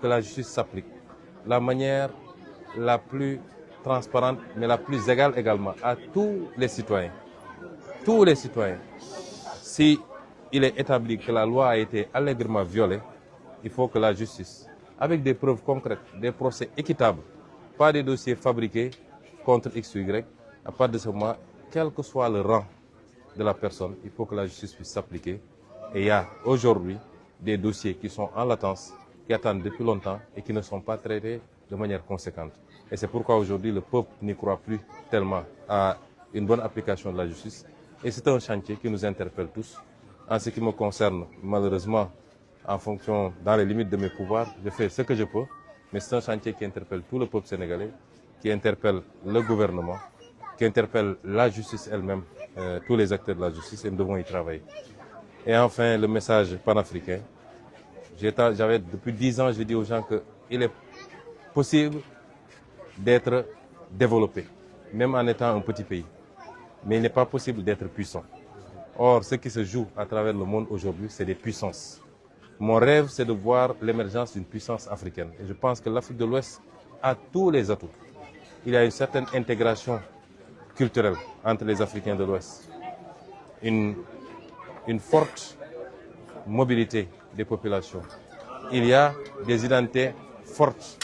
que la justice s'applique. La manière la plus transparente, mais la plus égale également, à tous les citoyens. Tous les citoyens. Si il est établi que la loi a été allègrement violée, il faut que la justice, avec des preuves concrètes, des procès équitables, pas des dossiers fabriqués contre X ou Y, à partir de ce moment, quel que soit le rang de la personne, il faut que la justice puisse s'appliquer. Et il y a aujourd'hui des dossiers qui sont en latence, qui attendent depuis longtemps et qui ne sont pas traités de manière conséquente. Et c'est pourquoi aujourd'hui le peuple n'y croit plus tellement à une bonne application de la justice. Et c'est un chantier qui nous interpelle tous. En ce qui me concerne, malheureusement, dans les limites de mes pouvoirs, je fais ce que je peux, mais c'est un chantier qui interpelle tout le peuple sénégalais, qui interpelle le gouvernement, qui interpelle la justice elle-même, tous les acteurs de la justice, et nous devons y travailler. Et enfin, le message panafricain. J'avais depuis 10 ans, je dis aux gens qu'il est possible d'être développé, même en étant un petit pays. Mais il n'est pas possible d'être puissant. Or, ce qui se joue à travers le monde aujourd'hui, c'est des puissances. Mon rêve, c'est de voir l'émergence d'une puissance africaine. Et je pense que l'Afrique de l'Ouest a tous les atouts. Il y a une certaine intégration culturelle entre les Africains de l'Ouest. Une forte mobilité des populations. Il y a des identités fortes,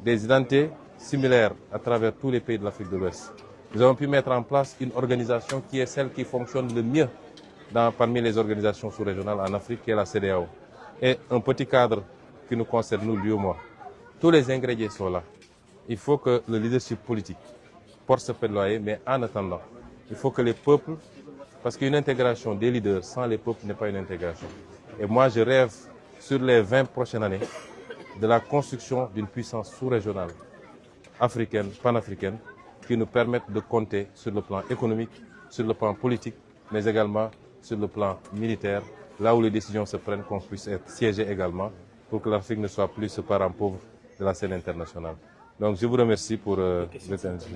des identités similaires à travers tous les pays de l'Afrique de l'Ouest. Nous avons pu mettre en place une organisation qui est celle qui fonctionne le mieux parmi les organisations sous-régionales en Afrique, qui est la CEDEAO. Et un petit cadre qui nous concerne, nous, lui ou moi. Tous les ingrédients sont là. Il faut que le leadership politique porte ce plaidoyer, mais en attendant, il faut que les peuples, parce qu'une intégration des leaders sans les peuples n'est pas une intégration. Et moi, je rêve sur les 20 prochaines années de la construction d'une puissance sous-régionale, africaine, panafricaine, qui nous permette de compter sur le plan économique, sur le plan politique, mais également sur le plan militaire, là où les décisions se prennent, qu'on puisse être siégé également, pour que l'Afrique ne soit plus ce parent pauvre de la scène internationale. Donc je vous remercie pour votre intervention.